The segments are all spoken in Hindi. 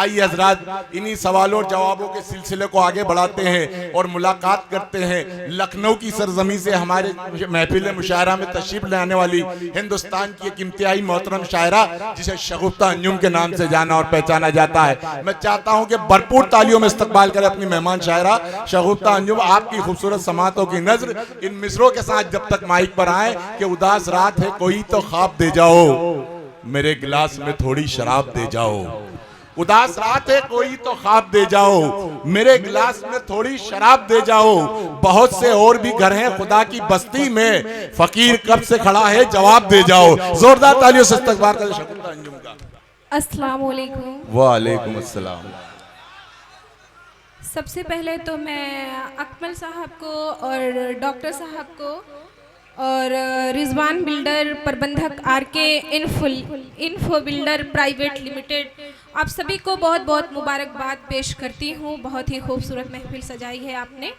आइए हजरात इन्हीं सवालों और जवाबों के सिलसिले को आगे बढ़ाते हैं और मुलाकात करते हैं लखनऊ की सरजमी से हमारे महफिल मुशायरा में तशरीफ लाने वाली हिंदुस्तान की एक इंतहाई मोहतरम शायरा जिसे शगुफ्ता अंजुम के नाम से जाना और पहचाना जाता है। मैं चाहता हूं कि भरपूर तालियों में इस्तकबाल करें अपनी मेहमान शायरा शगुफ्ता अंजुम। आपकी खूबसूरत समातों की नजर इन मिसरों के साथ जब तक माइक पर आए कि उदास रात है कोई तो ख्वाब दे जाओ, मेरे गिलास में थोड़ी शराब दे जाओ। उदास रात है कोई तो ख्वाब दे जाओ, मेरे गिलास में थोड़ी शराब दे जाओ। बहुत से और भी घर हैं खुदा की बस्ती में, फकीर कब से खड़ा है जवाब दे जाओ। जोरदार तालियों से इस्तकबाल करें शगुफ्ता अंजुम का। अस्सलाम वालेकुम। वालेकुम अस्सलाम। सबसे पहले तो मैं अकमल साहब को और डॉक्टर साहब को और रिजवान बिल्डर प्रबंधक RK info builder private limited आप सभी को बहुत बहुत मुबारकबाद पेश करती हूँ। बहुत ही खूबसूरत महफिल सजाई है आपने।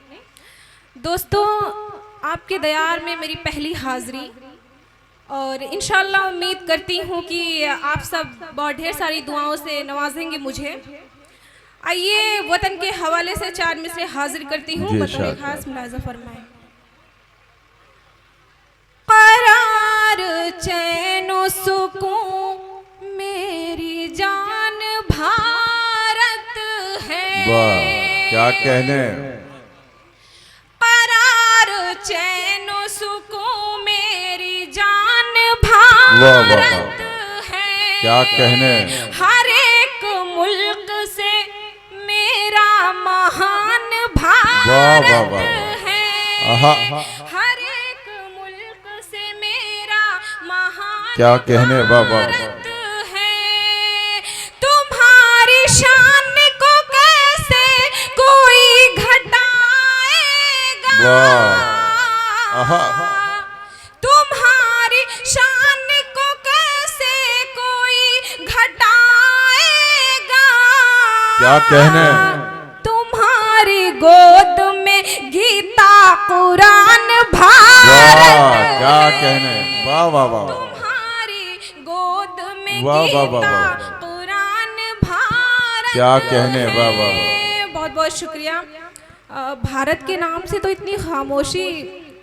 दोस्तों आपके दयार में मेरी पहली हाज़िरी और इंशाअल्लाह उम्मीद करती हूँ कि आप सब बहुत ढेर सारी दुआओं से नवाजेंगे मुझे। आइए वतन के हवाले से 4 मिसरे हाजिर करती हूँ, बतौर खास मुलाज़ा फरमाएं। करार चैनो सुकून मेरी जान भारत है। वाह क्या कहने। करार चैनो सुकून मेरी जान भारत है। क्या कहने। हर एक मुल्क से मेरा महान भारत है। हर एक मुल्क से मेरा महान क्या कहने। भारत है। तुम्हारी शान को कैसे कोई घटाएगा। तुम्हारी शान को कैसे कोई घटाएगा। क्या कहने। तुम्हारी गोद में गीता कुरान भारत। क्या कहने। वाह वाह वाह। तुम्हारी गोद में वाह वाह वाह गीता वाह। कुरान भारत। क्या कहने। वाह वाह वाह। बहुत बहुत शुक्रिया। भारत के नाम से तो इतनी खामोशी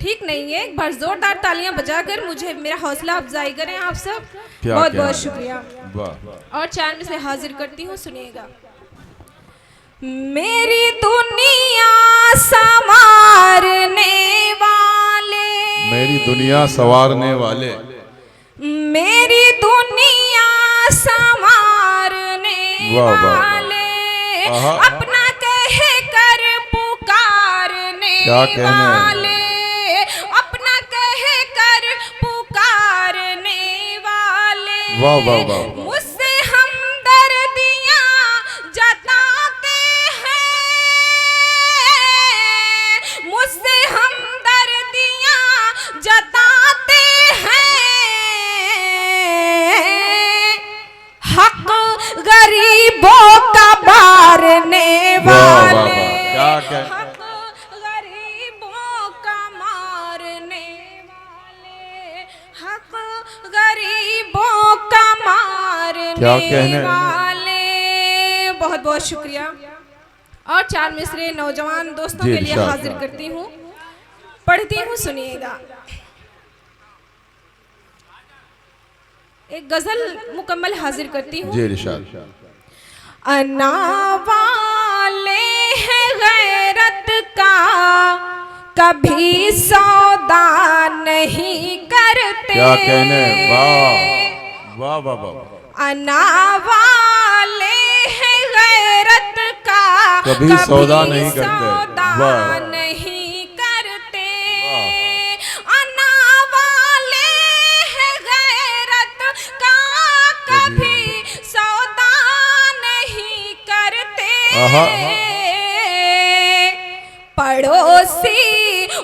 ठीक नहीं है। एक बार जोरदार तालियां बजाकर मुझे मेरा हौसला अफजाई करें आप सब। बहुत बहुत शुक्रिया। और 4 में से हाजिर करती हूँ, सुनिएगा। मेरी दुनिया संवारने वाले। मेरी दुनिया संवारने वाले। मेरी दुनिया संवारने वाले। अपना कह कर पुकारने वाले। अपना कह कर पुकारने वाले। वाह वाह वाह। मुझसे हमदर्दियां जताते हैं। मुझसे हमदर्दियां जताते हैं। हक गरीबों का बारने वाले। हक गरीबों का मारने वाले। हक गरीबों का मारने वाले। बहुत बहुत शुक्रिया। और 4 मिसरे नौजवान दोस्तों के लिए हाजिर करती हूँ, पढ़ती हूँ, सुनिएगा। एक गजल मुकम्मल हाजिर करती हूँ। अना वाले हैं गैरत का कभी सौदा नहीं करते। क्या कहने। वाह वाह वाह वाह। अना वाले हैं गैरत का कभी सौदा नहीं करते। नहीं करते। अना वाले हैं गैरत का कभी सौदा नहीं करते। पड़ोसी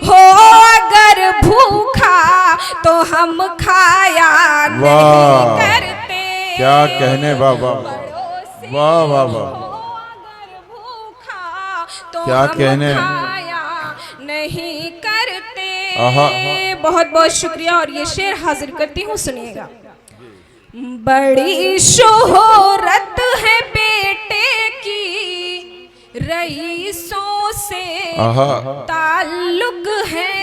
हो अगर भूखा तो हम खाया नहीं करते। क्या कहने। वाह वाह वाह वाह वाह। अगर भूखा तो क्या कहने। खाया नहीं करते। बहुत बहुत शुक्रिया। और ये शेर हाजिर करती हूँ, सुनिएगा। बड़ी शोहरत है बेटे की, रईसों से आहा ताल्लुक है।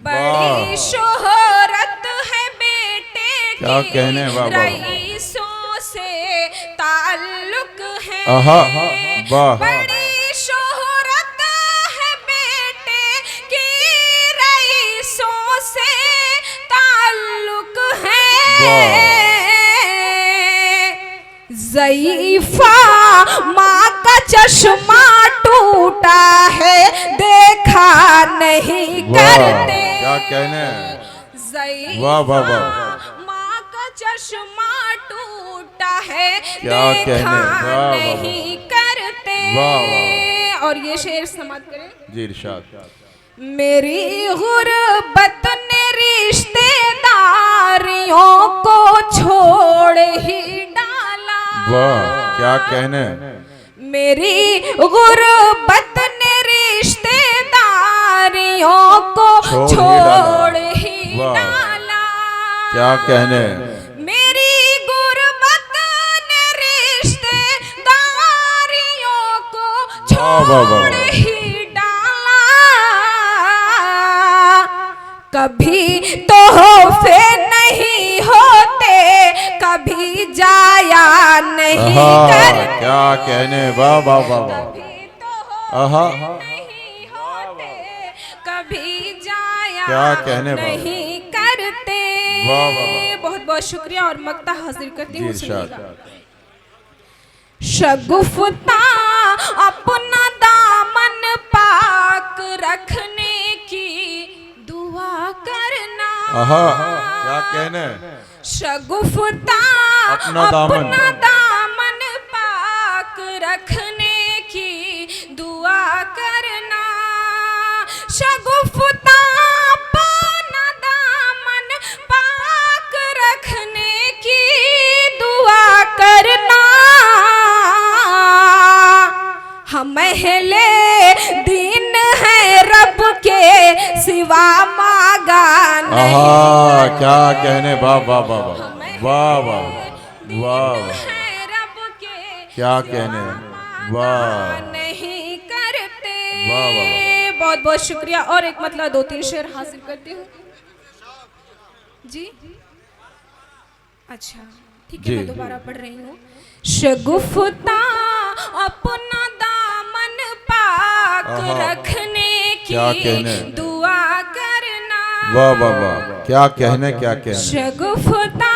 बड़ी वाह। शोहरत है बेटे क्या की, कहने, वाह, वाह। रईसों से ताल्लुक है। आहा वाह बड़ी शोहरत है बेटे की, रईसों से ताल्लुक है। ज़ईफ़ा माँ का चश्मा टूटा है, देखा नहीं वाह करते। क्या कहने, ज़ईफ़ा वाह, वाह, वाह। माँ का चश्मा टूटा है, क्या कहने, देखा वाह, वाह, वाह। नहीं करते। वाह, वाह। और ये शेर समाप्त करें। जी इरशाद। मेरी गुर्बत ने रिश्तेदारियों को छोड़ ही डाला। वाह क्या कहने, मेरी गुर्बत ने रिश्तेदारियों को छोड़ ही वाह। डाला। क्या कहने, मेरी गुर्बत ने रिश्तेदारियों को वाह, वाह, वाह। छोड़ ही डाला। कभी तोहफे नहीं होते, कभी जाया नहीं आहा करते। क्या कहने, वाह वाह वाह वाह। कभी तोहफे आहा नहीं होते, कभी जाया क्या कहने, वाह। नहीं करते। वाह, वाह, वाह। बहुत बहुत शुक्रिया और मक्ता हाजिर करती जी हूँ। इरशाद। सुनिएगा। शगुफ्ता अपना दामन पाक रखने की दुआ करना। आहा क्या कहने, शगुफ्ता अपना दामन। दामन पाक रखने की दुआ करना। शगुफ्ता अपना दामन पाक रखने की दुआ करना। हम अहले दीन है, रब के सिवा मांगा नहीं। आहा क्या कहने, वाह वाह वाह वाह वाह वाह वाह है रब के क्या कहने, वाह नहीं करते। वाह, वाह, वाह। बहुत बहुत शुक्रिया। और एक मतलब 2-3 शेर हासिल करती हूँ जी। अच्छा ठीक है, जी, मैं दोबारा पढ़ रही हूँ। शगुफ्ता अपना दामन पाक आहा, रखने की क्या कहने। दुआ करना। वाह वाह वाह क्या कहने, क्या कहने, शगुफ्ता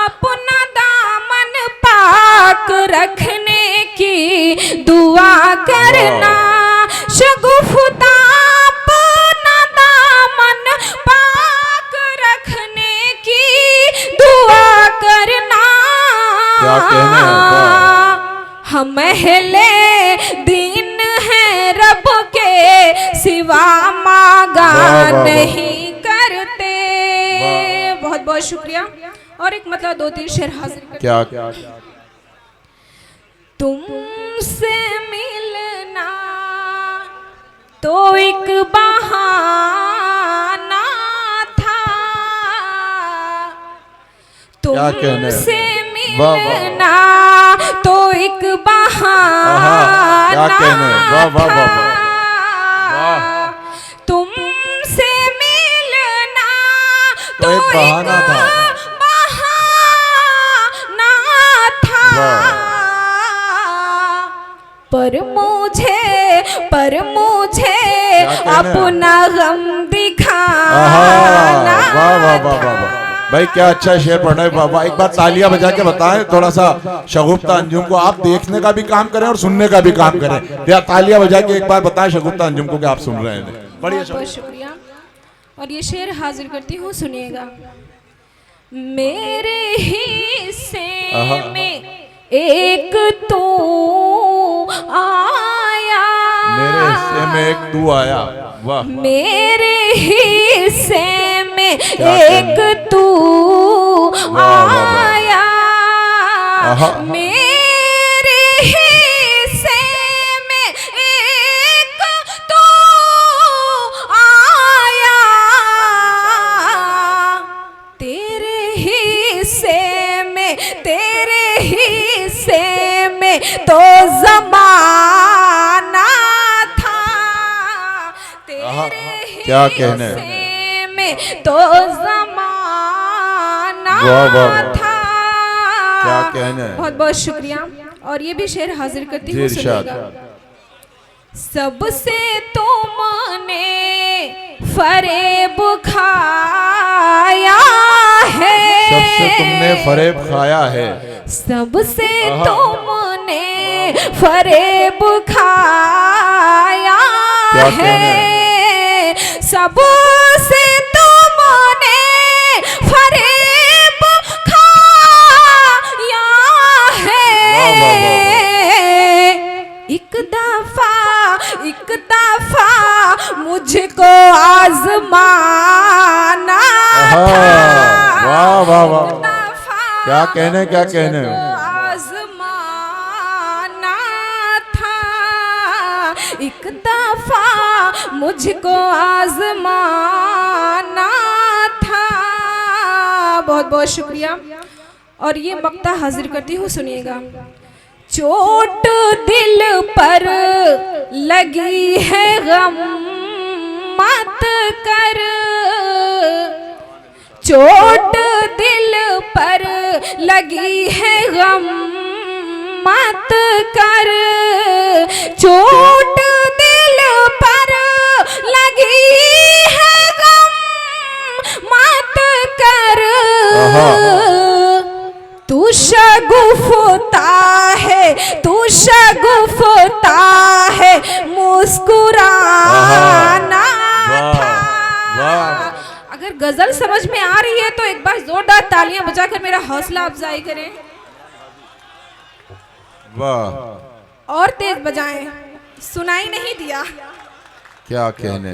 अपना दामन पाक रखने की दुआ करना। शगुफ्ता अपना दामन पाक रखने की दुआ करना। क्या कहने, वाह। हम अहले दीन हैं, रब के सिवा मांगा वाह, वाह, वाह। नहीं करते। वाह। बहुत बहुत शुक्रिया। और एक मतलब 2-3 शेर हाजिर करते। क्या तुमसे मिलना तो एक बहाना था। क्या कहने, तुमसे वाह, वाह। मिलना तो एक बहाना आहा क्या कहने, वाह वाह वाह वाह वाह। तुमसे मिलना तो एक बहाना था। बहाना था। वाह। पर मुझे कहना? अपना गम आहा दिखाना वाह वाह वाह वाह वाह। भाई क्या अच्छा शेर पढ़ रहे हैं बाबा। एक बार तालियां बजा के बताएं थोड़ा सा शगुफ्ता अंजुम को। आप देखने का भी काम करें और सुनने का भी काम करें। या तालियां बजा के एक बार बताएं शगुफ्ता अंजुम को कि आप सुन रहे हैं। बढ़िया बहुत बहुत शुक्रिया। और ये शेर हाजिर करती हूँ, सुनिएगा। मेरे हिस्से आहा। में एक तू आया। मेरे हिस्से में एक तू आया, वाह। मेरे हिस्से में क्या एक कहने? तू वाह, वाह, वाह। आया। आहा। मेरे हिस्से में एक तू आया। तेरे तो जमाना था, तेरे क्या कहने। हिस्से में तो जमाना वाह, वाह, वाह। था। क्या कहने। बहुत बहुत शुक्रिया। और ये भी शेर हाजिर करती जी हूँ, इरशाद। सुनिएगा। सबसे तुमने फरेब खाया है, सबसे तुमने फरेब खाया है, सबसे तुमने फरेब खाया क्या है, सबसे तुमने फरेब खाया है। एक दफा मुझको आजमाना था, वाह वाह वाह, एक दफा क्या कहने, क्या कहने। आजमाना था, एक दफा मुझको आजमाना था। बहुत बहुत शुक्रिया। और ये मक्ता हाजिर करती हूँ, सुनिएगा। चोट दिल पर लगी है गम मत कर, चोट दिल पर लगी है गम मत कर, चोट दिल पर लगी है गम मत कर। तू शगुफ्ता है, तू शगुफ्ता है, मुस्कुराना था। अगर गजल समझ में आ रही है तो एक बार जोरदार तालियां बजाकर मेरा हौसला अफजाई करें। वाह, और तेज बजाएं, सुनाई नहीं दिया। क्या कहने।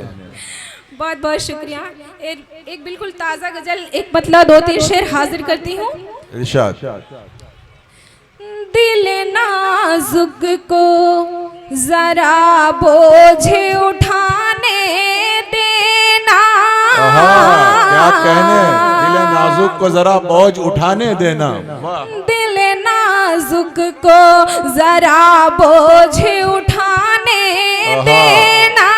बहुत बहुत शुक्रिया। एक बिल्कुल ताज़ा गजल, एक मतलब 2-3 शेर हाजिर करती हूँ। इरशाद। दिल नाजुक को जरा बोझ उठाने देना, क्या कहने। दिल नाजुक को जरा बोझ उठाने देना, दिल नाजुक को जरा बोझ उठाने देना,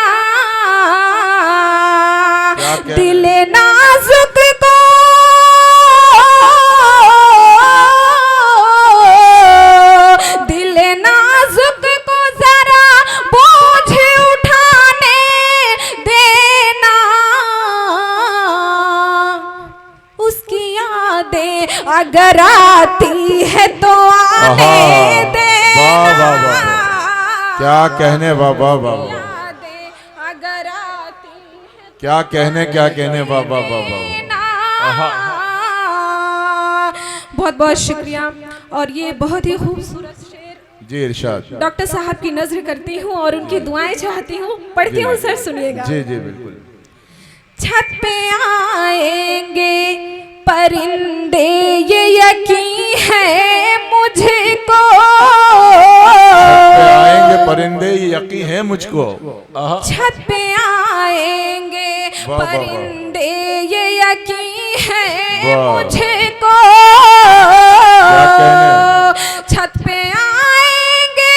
दिल नाजुक को जरा बोझ उठाने देना, उसकी यादें अगर आती है तो आने देना। क्या कहने। बाबा बाबा, यादें अगर आती है क्या कहने, क्या कहने। बाबा बाबा, बहुत बहुत शुक्रिया। और ये बहुत ही खूबसूरत शेर जी इरशाद। डॉक्टर साहब की नजर करती हूँ और उनकी दुआएं चाहती हूँ, पढ़ती हूँ सर, सुनिएगा। जी जी बिल्कुल। छत पे आएंगे परिंदे ये यकीन है मुझको, आएंगे परिंदे ये यकीन है मुझको, छत पे आएंगे परिंदे ये यकीन है मुझको, छत पे आएंगे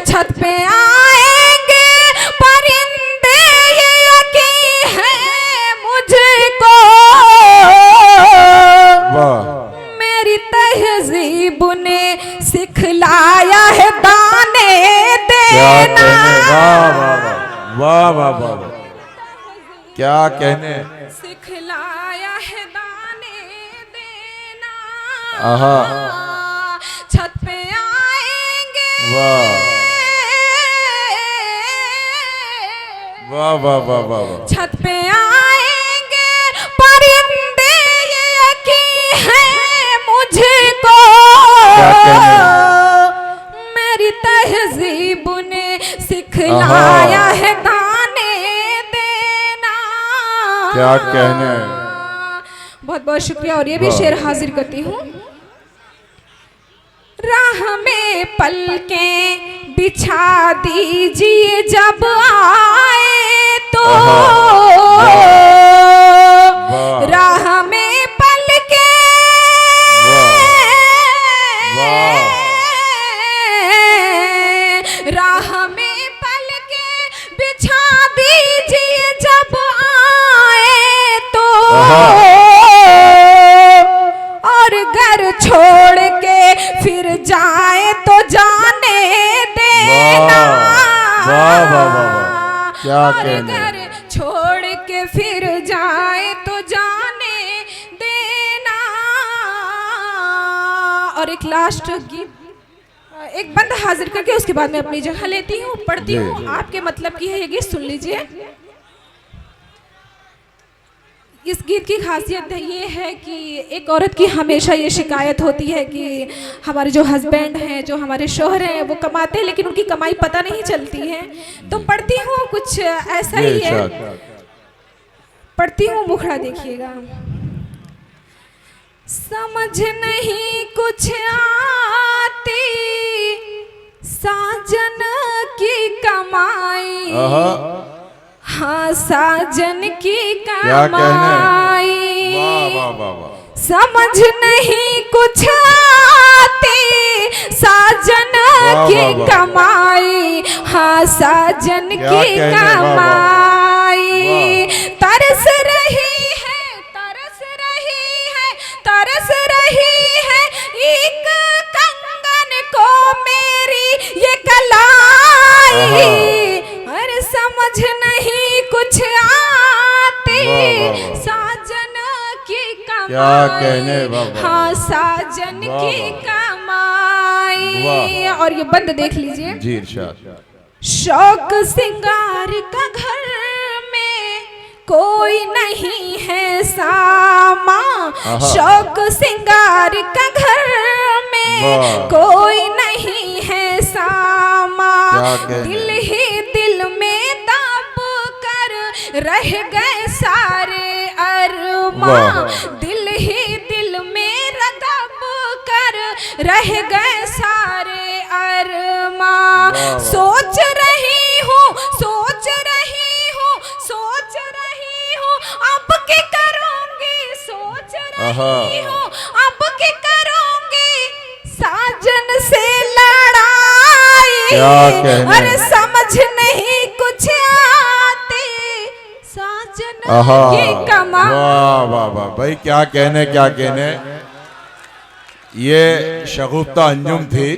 छत पे आएंगे परिंदे ये यकीन है मुझको, मेरी तहजीब ने सिखलाया है दाने देना। वाह वाह वाह, क्या कहने। सिखलाया है दाने देना, छत पे आएंगे। वाह वाह वाह वाह वाह, छत पे आएंगे परिंदे ये यकीन है मुझको, मेरी तहजीब ने सिखलाया है दाने देना। क्या कहने। बहुत बहुत शुक्रिया। और ये भी शेर हाजिर करती हूँ। राह में पलकें बिछा दीजिए जब आए तो, राह में पलकें जाए तो जाने देना, वाह वाह वाह वाह, क्या और कहने। घर छोड़ के फिर जाए तो जाने देना। और एक लास्ट गीत, एक बंद हाजिर करके उसके बाद मैं अपनी जगह लेती हूँ, पढ़ती जी, हूँ, जी। आपके मतलब की है ये गीत, सुन लीजिए। इस गीत की खासियत ये है कि एक औरत की हमेशा ये शिकायत होती है कि हमारे जो हस्बैंड हैं, जो हमारे शोहर हैं, वो कमाते हैं लेकिन उनकी कमाई पता नहीं चलती है। तो पढ़ती हूँ, कुछ ऐसा ही है, पढ़ती हूँ, मुखड़ा देखिएगा। समझ नहीं कुछ आती साजन की कमाई, हाँ साजन की क्या कहने। कमाई, वाह वाह वाह वाह, समझ नहीं कुछ आती साजन वाह, की वाह, वाह। कमाई, हाँ साजन क्या की कहने, वाह, वाह। कमाई। तरस रही है, तरस रही है, तरस रही है एक कंगन को मेरी ये कलाई। अरे समझ नहीं कुछ आती वाह, वाह, वाह। साजन की कमाई, क्या कहने, वाह, वाह। हाँ साजन वाह, की वाह। कमाई। वाह। और ये बंद देख लीजिए। जी इरशाद। शौक सिंगार का घर में कोई नहीं है सामा, आहा। शौक सिंगार का घर में वाह। कोई नहीं है सामा। क्या कहने। दिल ही दिल में दब कर रह गए सारे अरमा, वाह। दिल ही दिल में दब कर रह गए सारे अरमा। वाह। सोच रही हूँ, सोच रही हूँ, सोच रही हूँ अब के करूँगी, सोच रही हूँ अब के करूँगी साजन से लड़ाई। क्या कहने। अरे समझ नहीं कुछ आती साजन आहा, की कमाई। वाह वाह वाह भाई, क्या कहने क्या कहने। ये शगुफ्ता अंजुम थी।